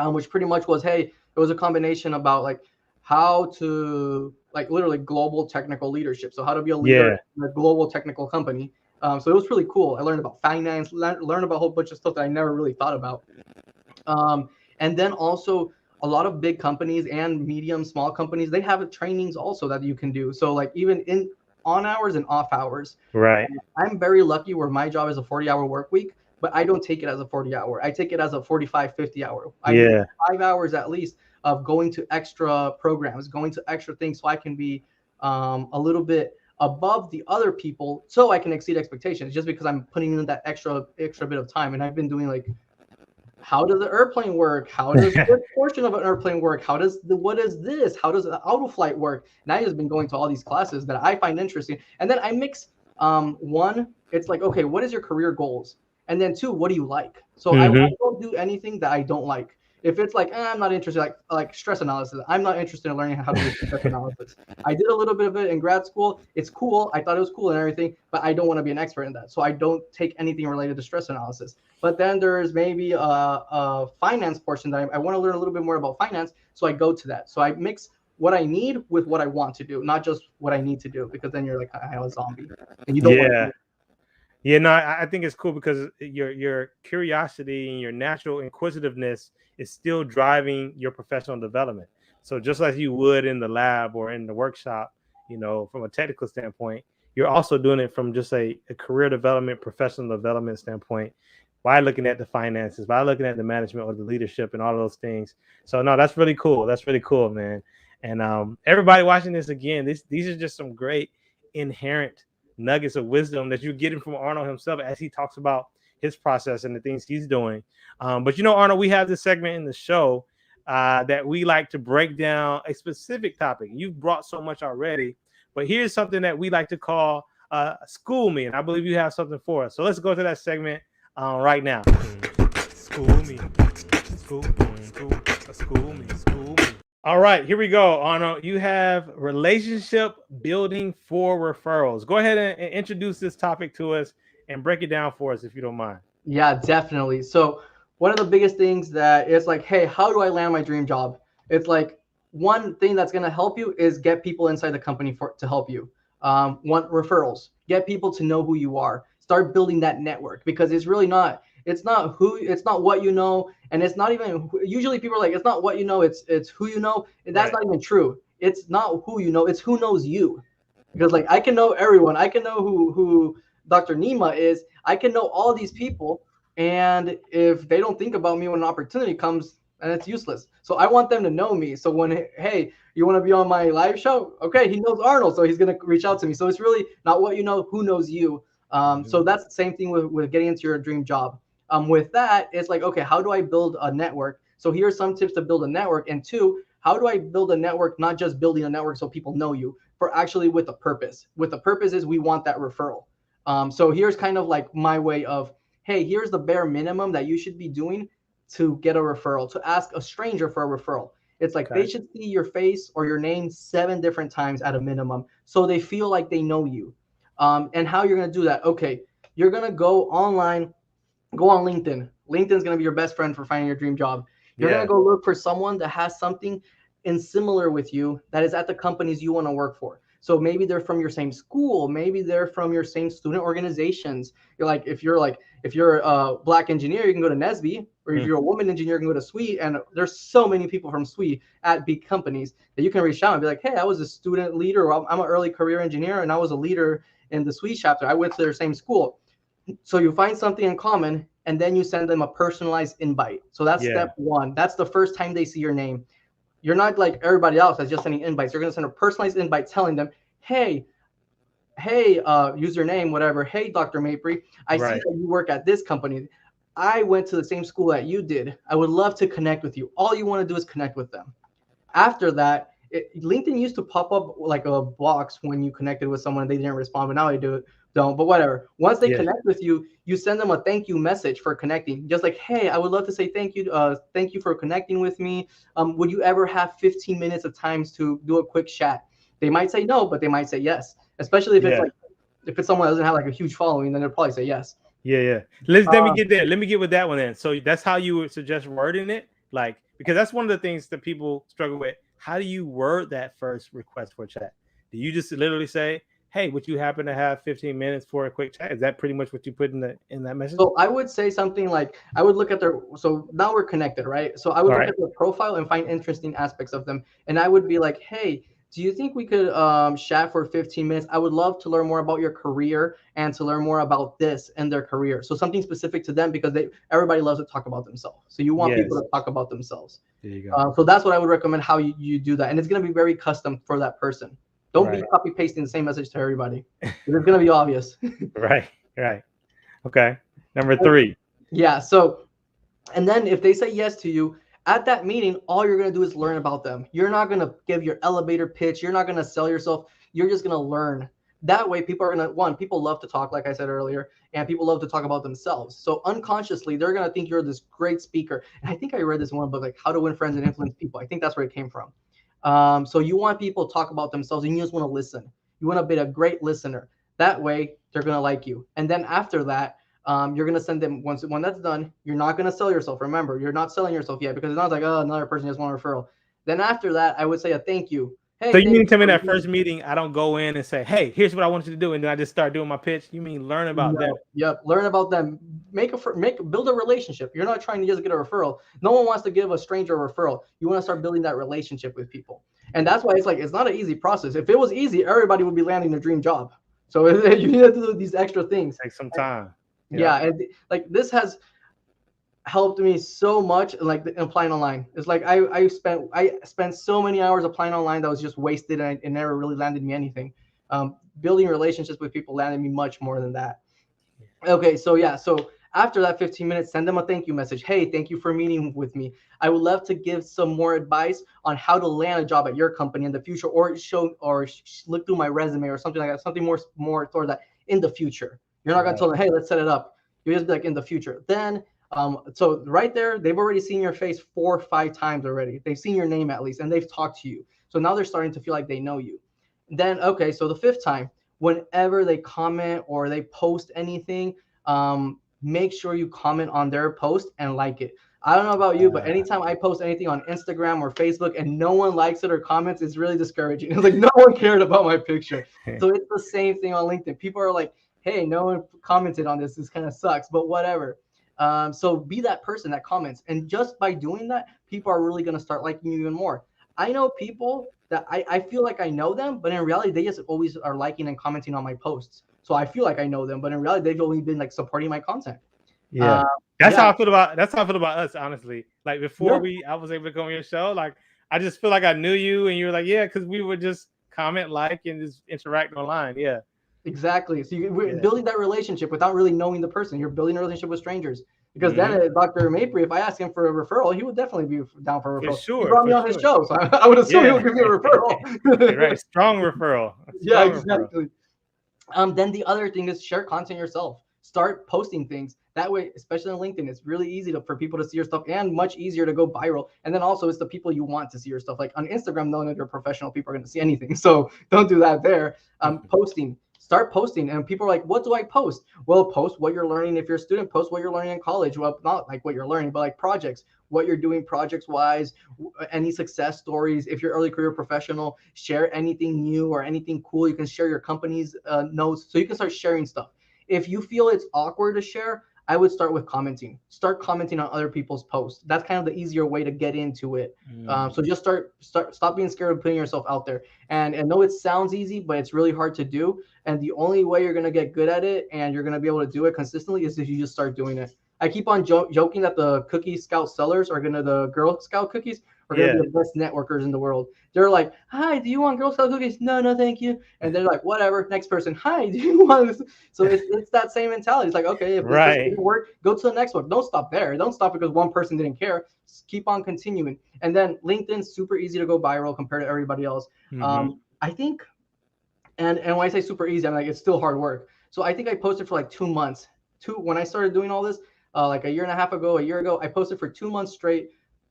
which pretty much was, hey, it was a combination about like how to like literally global technical leadership. So how to be a leader Yeah. in a global technical company. So it was really cool. I learned about finance, learned about a whole bunch of stuff that I never really thought about. And then also a lot of big companies and medium, small companies, they have trainings also that you can do. So like even in on hours and off hours. Right. I'm very lucky where my job is a 40-hour work week, but I don't take it as a 40-hour. I take it as a 45, 50-hour. I do Yeah. 5 hours at least of going to extra programs, going to extra things so I can be a little bit above the other people so I can exceed expectations just because I'm putting in that extra bit of time. And I've been doing like, how does the airplane work? How does this portion of an airplane work? What is this? How does the auto flight work? And I just been going to all these classes that I find interesting. And then I mix one, it's like, okay, what is your career goals? And then two, what do you like? So I Mhm. don't do anything that I don't like. If it's like, I'm not interested, like stress analysis, I'm not interested in learning how to do stress analysis. I did a little bit of it in grad school. It's cool. I thought it was cool and everything, but I don't want to be an expert in that. So I don't take anything related to stress analysis. But then there's maybe a finance portion that I want to learn a little bit more about finance. So I go to that. So I mix what I need with what I want to do, not just what I need to do, because then you're like a zombie and you don't want to Yeah. do it. Yeah, no, I think it's cool because your curiosity and your natural inquisitiveness is still driving your professional development. So just like you would in the lab or in the workshop, from a technical standpoint, you're also doing it from just a career development, professional development standpoint by looking at the finances, by looking at the management or the leadership and all of those things. So no, that's really cool. That's really cool, man. And everybody watching this again, these are just some great inherent nuggets of wisdom that you're getting from Arnold himself as he talks about his process and the things he's doing. But Arnold, we have this segment in the show that we like to break down a specific topic. You've brought so much already, but here's something that we like to call School Me, and I believe you have something for us. So let's go to that segment right now. School Me. School Me. School Me. All right, here we go, Arnold. You have relationship building for referrals. Go ahead and introduce this topic to us and break it down for us if you don't mind. Yeah, definitely. So one of the biggest things that is like, hey, how do I land my dream job? It's like one thing that's going to help you is get people inside the company to help you. Want referrals, get people to know who you are, start building that network because it's really not. It's not what you know, and it's not even. Usually people are like, it's not what you know, it's who you know, and that's Right. not even true. It's not who you know, it's who knows you. Because like I can know everyone, I can know who Dr. Nima is, I can know all these people, and if they don't think about me when an opportunity comes, and it's useless. So I want them to know me. So when, hey, you want to be on my live show? Okay, he knows Arnold, so he's gonna reach out to me. So it's really not what you know, who knows you. So that's the same thing with getting into your dream job. With that, it's like, okay, how do I build a network? So here's some tips to build a network. And two, how do I build a network, not just building a network so people know you, for actually with a purpose. With the purpose is we want that referral. So here's kind of like my way of, hey, here's the bare minimum that you should be doing to get a referral, to ask a stranger for a referral. It's like Okay. they should see your face or your name 7 different times at a minimum so they feel like they know you. And how you're going to do that? Okay, you're going to go online, go on LinkedIn. LinkedIn's going to be your best friend for finding your dream job. You're going Yeah. to go look for someone that has something in similar with you that is at the companies you want to work for. So maybe they're from your same school, maybe they're from your same student organizations. If you're a black engineer, you can go to NSBE, or if you're a woman engineer, you can go to SWE. And there's so many people from SWE at big companies that you can reach out and be like, hey, I was a student leader, or I'm an early career engineer, and I was a leader in the SWE chapter. I went to their same school. So you find something in common, and then you send them a personalized invite. So that's Yeah. step one. That's the first time they see your name. You're not like everybody else that's just sending invites. You're going to send a personalized invite telling them, hey, use your name, whatever. Hey, Dr. Mapry, I see Right. that you work at this company. I went to the same school that you did. I would love to connect with you. All you want to do is connect with them. After that, LinkedIn used to pop up like a box when you connected with someone and they didn't respond, but now they don't. But whatever. Once they Yeah. connect with you, you send them a thank you message for connecting. Just like, hey, I would love to say thank you. Thank you for connecting with me. Would you ever have 15 minutes of time to do a quick chat? They might say no, but they might say yes. especially if it's Yeah. like if it's someone that doesn't have like a huge following, then they'll probably say yes. Yeah. Let me get there. Let me get with that one then. So that's how you would suggest wording it, like, because that's one of the things that people struggle with. How do you word that first request for a chat? Do you just literally say, "Hey, would you happen to have 15 minutes for a quick chat?" Is that pretty much what you put in that message? So I would say something like, I would look at their, so now we're connected, right? So I would All look right. at their profile and find interesting aspects of them. And I would be like, hey, do you think we could chat for 15 minutes? I would love to learn more about your career and to learn more about this and their career. So something specific to them, because everybody loves to talk about themselves. So you want people Yes. to talk about themselves. There you go. So that's what I would recommend, how you do that. And it's going to be very custom for that person. Don't be Right. copy pasting the same message to everybody. It's going to be obvious. Right. Okay. Number 3. Yeah. So, and then if they say yes to you at that meeting, all you're going to do is learn about them. You're not going to give your elevator pitch. You're not going to sell yourself. You're just going to learn. That way, people are going to, people love to talk, like I said earlier, and people love to talk about themselves. So unconsciously, they're going to think you're this great speaker. And I think I read this in one book, like How to Win Friends and Influence People. I think that's where it came from. So you want people to talk about themselves, and you just want to listen. You want to be a great listener. That way, they're going to like you. And then after that, you're going to send them, when that's done, you're not going to sell yourself. Remember, you're not selling yourself yet, because it's not like, oh, another person just want a referral. Then after that, I would say a thank you. Hey, So you mean to tell me that first meeting, I don't go in and say, "Hey, here's what I want you to do," and then I just start doing my pitch? You mean learn about them? Yep, learn about them. Build a relationship. You're not trying to just get a referral. No one wants to give a stranger a referral. You want to start building that relationship with people, and that's why it's not an easy process. If it was easy, everybody would be landing their dream job. So you need to do these extra things. Take some time. Yeah, and like this has helped me so much, like applying online. It's like I spent so many hours applying online that was just wasted, and it never really landed me anything. Building relationships with people landed me much more than that. Okay, so yeah, so after that 15 minutes, send them a thank you message. Hey, thank you for meeting with me. I would love to give some more advice on how to land a job at your company in the future, or look through my resume or something like that, something more toward that in the future. You're not gonna tell them, hey, let's set it up. You just be like, in the future. Then so right there, they've already seen your face 4 or 5 times already. They've seen your name at least, and they've talked to you. So now they're starting to feel like they know you. Then, okay, so the 5th time, whenever they comment or they post anything, make sure you comment on their post and like it. I don't know about you, but anytime I post anything on Instagram or Facebook and no one likes it or comments, it's really discouraging. It's like no one cared about my picture. So it's the same thing on LinkedIn. People are like, hey, no one commented on this. This kind of sucks, but whatever. So be that person that comments. And just by doing that, people are really going to start liking you even more. I know people that I feel like I know them, but in reality, they just always are liking and commenting on my posts. So I feel like I know them, but in reality, they've only been like supporting my content. Yeah. That's how I feel about us, honestly. Like before I was able to come on your show, like I just feel like I knew you, and you were like, yeah, because we would just comment, like, and just interact online. Yeah. Exactly. So we're building that relationship without really knowing the person. You're building a relationship with strangers. Because then Dr. Mapry, if I asked him for a referral, he would definitely be down for a referral. For sure. He brought me on his show, so I would assume he would give me a referral. Right. Strong referral. Yeah, exactly. Then the other thing is share content yourself. Start posting things. That way, especially on LinkedIn, it's really easy for people to see your stuff, and much easier to go viral. And then also, it's the people you want to see your stuff. Like on Instagram, none of your professional people are going to see anything. So don't do that there. Posting. Start posting, and people are like, what do I post? Well, post what you're learning. If you're a student, post what you're learning in college. Well, not like what you're learning, but like projects, what you're doing projects wise, any success stories. If you're early career professional, share anything new or anything cool. You can share your company's notes, so you can start sharing stuff. If you feel it's awkward to share, I would start with commenting. Start commenting on other people's posts. That's kind of the easier way to get into it. So just stop being scared of putting yourself out there. And I know it sounds easy, but it's really hard to do. And the only way you're going to get good at it and you're going to be able to do it consistently is if you just start doing it. I keep on joking that the Cookie Scout sellers the Girl Scout cookies are going to be the best networkers in the world. They're like, hi, do you want Girl Scout cookies? No, thank you. And they're like, whatever. Next person, hi, do you want this? So it's that same mentality. It's like, okay, if this didn't work, go to the next one. Don't stop there. Don't stop because one person didn't care. Just keep on continuing. And then LinkedIn's super easy to go viral compared to everybody else. I think, and when I say super easy, I'm like, it's still hard work. So I think I posted for like 2 months. When I started doing all this, like a year and a half ago, a year ago, I posted for 2 months straight,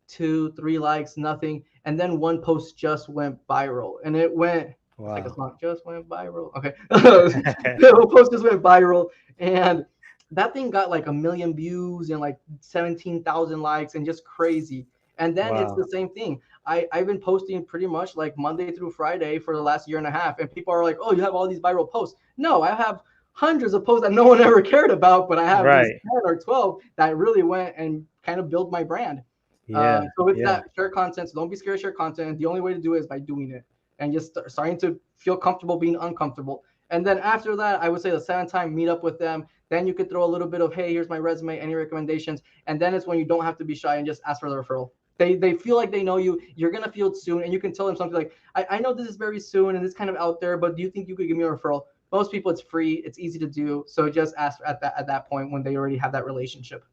2, 3 likes, nothing. And then one post just went viral, and it went It's like a Wow. song just went viral. Okay. The post just went viral. And that thing got like 1 million views and like 17,000 likes and just crazy. And then it's Wow. the same thing. I've been posting pretty much like Monday through Friday for the last year and a half. And people are like, oh, you have all these viral posts. No, I have hundreds of posts that no one ever cared about, but I have these Right. 10 or 12 that really went and kind of built my brand. Yeah. So it's Yeah. that share content. So don't be scared to share content. And the only way to do it is by doing it and just starting to feel comfortable being uncomfortable. And then after that, I would say the seventh time, meet up with them. Then you could throw a little bit of, hey, here's my resume, any recommendations. And then it's when you don't have to be shy and just ask for the referral. They feel like they know you. You're going to feel it soon. And you can tell them something like, I know this is very soon and it's kind of out there, but do you think you could give me a referral? Most people, it's free. It's easy to do. So just ask at that point when they already have that relationship.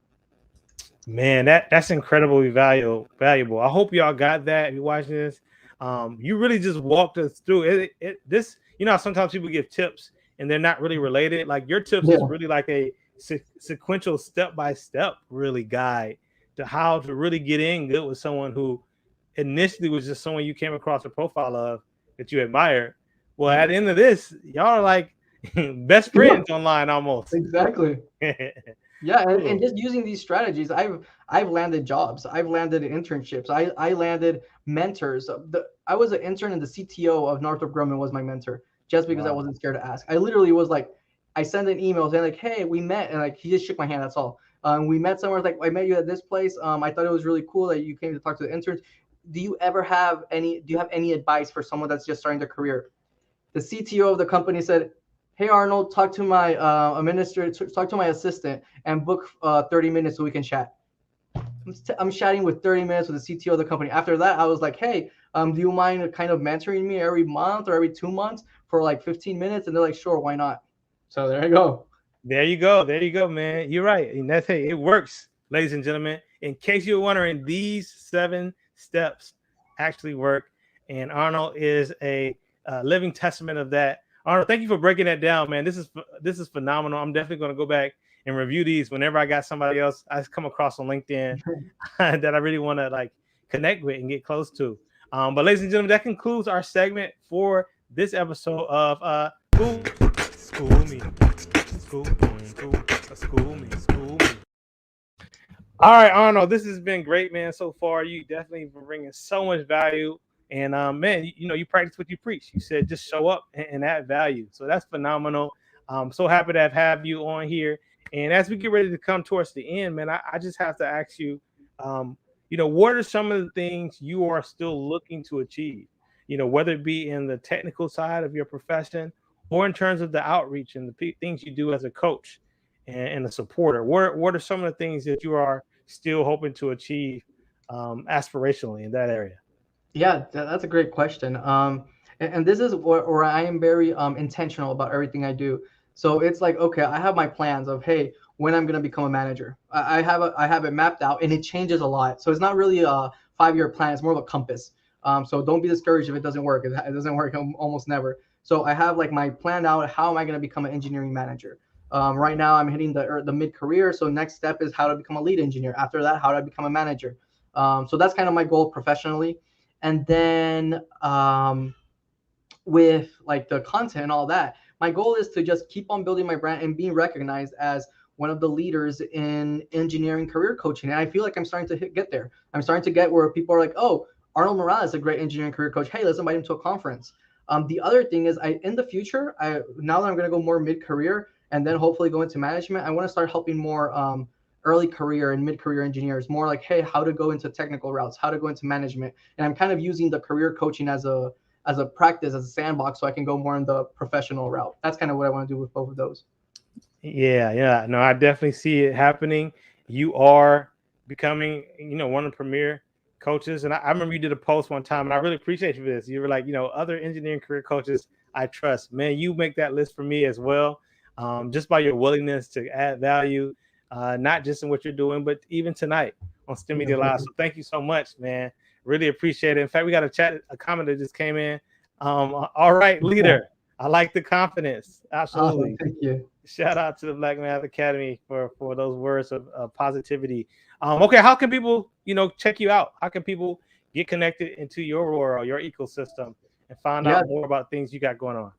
Man, that's incredibly valuable. I hope y'all got that. If you're watching this, you really just walked us through it. This, sometimes people give tips and they're not really related. Like your tips Yeah. is really like a sequential step-by-step really guide to how to really get in good with someone who initially was just someone you came across a profile of that you admired. Well, at the end of this, y'all are like best friends online almost. Exactly. Yeah, and Cool. just using these strategies, I've landed jobs, I've landed internships, I landed mentors. I was an intern, and the CTO of Northrop Grumman was my mentor, just because I Wow. wasn't scared to ask. I literally was like, I sent an email saying like, hey, we met, and like he just shook my hand. That's all. We met somewhere. Like I met you at this place. I thought it was really cool that you came to talk to the interns. Do you have any advice for someone that's just starting their career? The CTO of the company said, hey Arnold, talk to my administrator, talk to my assistant, and book 30 minutes so we can chat. I'm chatting with 30 minutes with the CTO of the company. After that, I was like, hey, do you mind kind of mentoring me every month or every 2 months for like 15 minutes? And they're like, sure, why not? So there you go. There you go. There you go, man. You're right. And that's, hey, it works, ladies and gentlemen. In case you're wondering, these 7 steps actually work. And Arnold is a living testament of that. Arnold, thank you for breaking that down, man. This is phenomenal. I'm definitely going to go back and review these whenever I got somebody else I come across on LinkedIn that I really want to like connect with and get close to. But ladies and gentlemen, that concludes our segment for this episode of School Me. School me. All right, Arnold, this has been great, man. So far, you definitely been bringing so much value, and man, you practice what you preach. You said just show up and add value, so that's phenomenal. I'm so happy to have you on here. And as we get ready to come towards the end, man, I just have to ask you, what are some of the things you are still looking to achieve? Whether it be in the technical side of your profession or in terms of the outreach and the things you do as a coach and a supporter. What are some of the things that you are still hoping to achieve aspirationally in that area? Yeah, that's a great question. And this is where I am very intentional about everything I do. So it's like, okay, I have my plans of, hey, when I'm gonna become a manager. I have it mapped out, and it changes a lot. So it's not really a 5-year plan. It's more of a compass. So don't be discouraged if it doesn't work. It doesn't work almost never. So I have like my planned out. How am I gonna become an engineering manager? Right now, I'm hitting the mid career. So next step is how to become a lead engineer. After that, how to become a manager. So that's kind of my goal professionally. And then with like the content and all that, my goal is to just keep on building my brand and being recognized as one of the leaders in engineering career coaching. And I feel like I'm starting to get there. I'm starting to get where people are like, oh, Arnold Morales is a great engineering career coach. Hey, let's invite him to a conference. The other thing is, in the future, now that I'm going to go more mid-career and then hopefully go into management, I want to start helping more early career and mid-career engineers, more like, hey, how to go into technical routes, how to go into management. And I'm kind of using the career coaching as a practice, as a sandbox, so I can go more in the professional route. That's kind of what I want to do with both of those. Yeah. No, I definitely see it happening. You are becoming, one of the premier coaches. And I remember you did a post one time, and I really appreciate you for this. You were like, other engineering career coaches I trust. Man, you make that list for me as well. Just by your willingness to add value, not just in what you're doing, but even tonight on STEM Media Live. So thank you so much, man. Really appreciate it. In fact, we got a comment that just came in. All right, leader. I like the confidence. Absolutely. Awesome. Thank you. Shout out to the Black Math Academy for those words of positivity. Okay, how can people, check you out? How can people get connected into your world, your ecosystem, and find out more about things you got going on?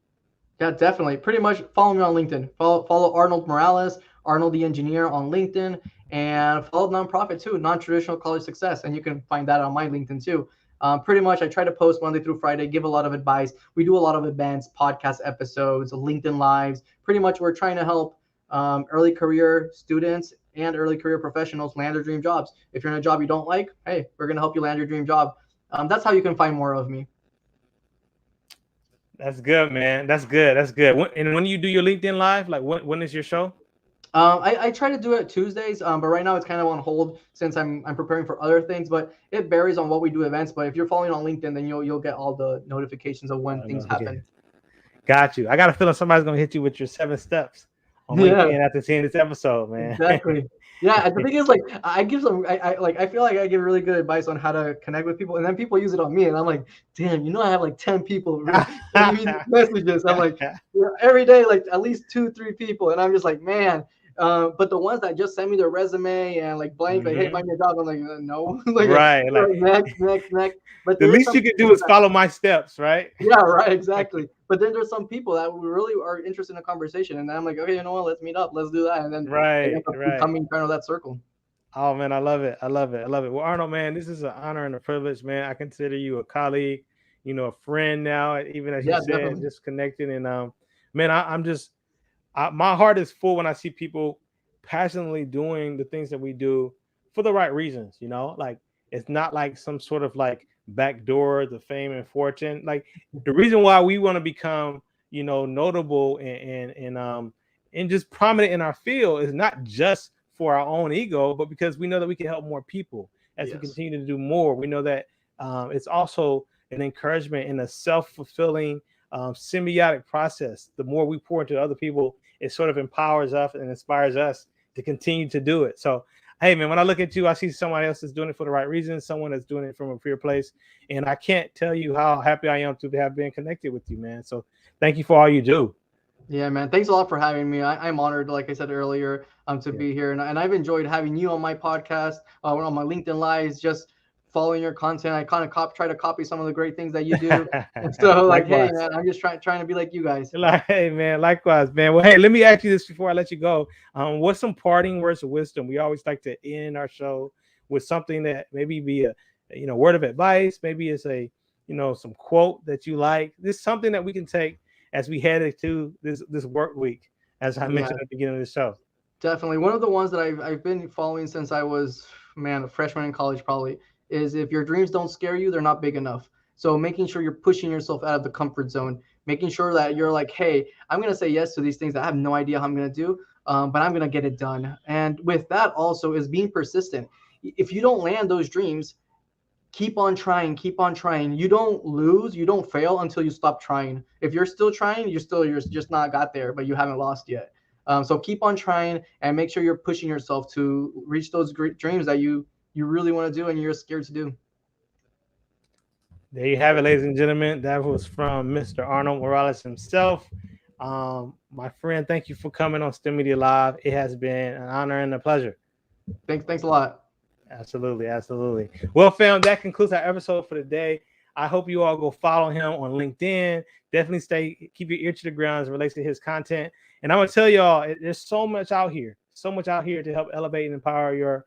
Yeah, definitely. Pretty much follow me on LinkedIn. Follow Arnold Morales, Arnold the Engineer on LinkedIn, and follow the nonprofit too, Non-Traditional College Success, and you can find that on my LinkedIn too. Pretty much, I try to post Monday through Friday, give a lot of advice. We do a lot of events, podcast episodes, LinkedIn lives. Pretty much, we're trying to help early career students and early career professionals land their dream jobs. If you're in a job you don't like, hey, we're going to help you land your dream job. That's how you can find more of me. That's good, man. That's good. That's good. And when you do your LinkedIn live, like when is your show? I try to do it Tuesdays, but right now it's kind of on hold since I'm preparing for other things. But it varies on what we do events. But if you're following on LinkedIn, then you'll get all the notifications of when things happen. Got you. I got a feeling somebody's gonna hit you with your 7 steps on LinkedIn after seeing this episode, man. Exactly. Yeah, the thing is, like, I feel like I give really good advice on how to connect with people, and then people use it on me, and I'm like, damn, I have like 10 people sending me messages. I'm like, every day, like at least 2-3 people, and I'm just like, man. But the ones that just send me their resume and like blank, like, hey, find me a job, I'm like, no. Like, right. Next. But the least you can do is follow my steps, right? Yeah, right, exactly. But then there's some people that really are interested in a conversation, and I'm like, okay, you know what? Let's meet up. Let's do that, and then becoming kind of that circle. Oh man, I love it. Well, Arnold, man, this is an honor and a privilege, man. I consider you a colleague, a friend now, even as you said, definitely. Just connecting. And man, I'm just my heart is full when I see people passionately doing the things that we do for the right reasons. Like it's not like some sort of like backdoor the fame and fortune. Like the reason why we want to become notable and just prominent in our field is not just for our own ego, but because we know that we can help more people as we continue to do more. We know that it's also an encouragement and a self-fulfilling symbiotic process. The more we pour into other people, it sort of empowers us and inspires us to continue to do it. So hey, man, when I look at you, I see somebody else is doing it for the right reasons, someone that's doing it from a pure place. And I can't tell you how happy I am to have been connected with you, man. So thank you for all you do. Yeah, man. Thanks a lot for having me. I'm honored, like I said earlier, to be here. And I've enjoyed having you on my podcast, on my LinkedIn Lives, just following your content. I kind of try to copy some of the great things that you do. So like, hey, man, I'm just trying to be like you guys. Hey, man, likewise, man. Well, hey, let me ask you this before I let you go. What's some parting words of wisdom? We always like to end our show with something that maybe be a word of advice. Maybe it's a some quote that you like. This is something that we can take as we head into this work week, as I mentioned at the beginning of the show. Definitely. One of the ones that I've been following since I was, a freshman in college probably, is if your dreams don't scare you, they're not big enough. So making sure you're pushing yourself out of the comfort zone, making sure that you're like, hey, I'm going to say yes to these things that I have no idea how I'm going to do, but I'm going to get it done. And with that also is being persistent. If you don't land those dreams, keep on trying. You don't lose, you don't fail until you stop trying. If you're still trying, you're just not got there, but you haven't lost yet. So keep on trying and make sure you're pushing yourself to reach those great dreams that you really want to do and you're scared to do. There you have it, ladies and gentlemen. That was from Mr. Arnold Morales himself. My friend, thank you for coming on STEM Media Live. It has been an honor and a pleasure. Thanks a lot. Absolutely. Well, fam, that concludes our episode for today. I hope you all go follow him on LinkedIn. Definitely keep your ear to the ground as it relates to his content. And I'm going to tell y'all, there's so much out here to help elevate and empower your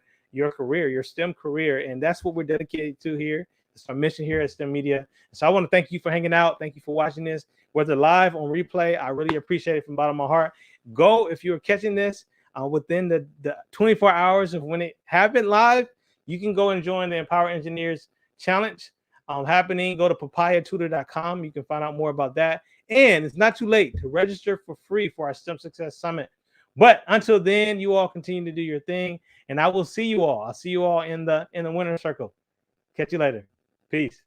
career, your STEM career. And that's what we're dedicated to here. It's our mission here at STEM Media. So I want to thank you for hanging out. Thank you for watching this, whether live on replay. I really appreciate it from the bottom of my heart. Go, if you're catching this within the 24 hours of when it happened live, you can go and join the Empower Engineers Challenge happening. Go to papayatutor.com. You can find out more about that. And it's not too late to register for free for our STEM Success Summit. But until then, you all continue to do your thing. And I will see you all. I'll see you all in the winner's circle. Catch you later. Peace.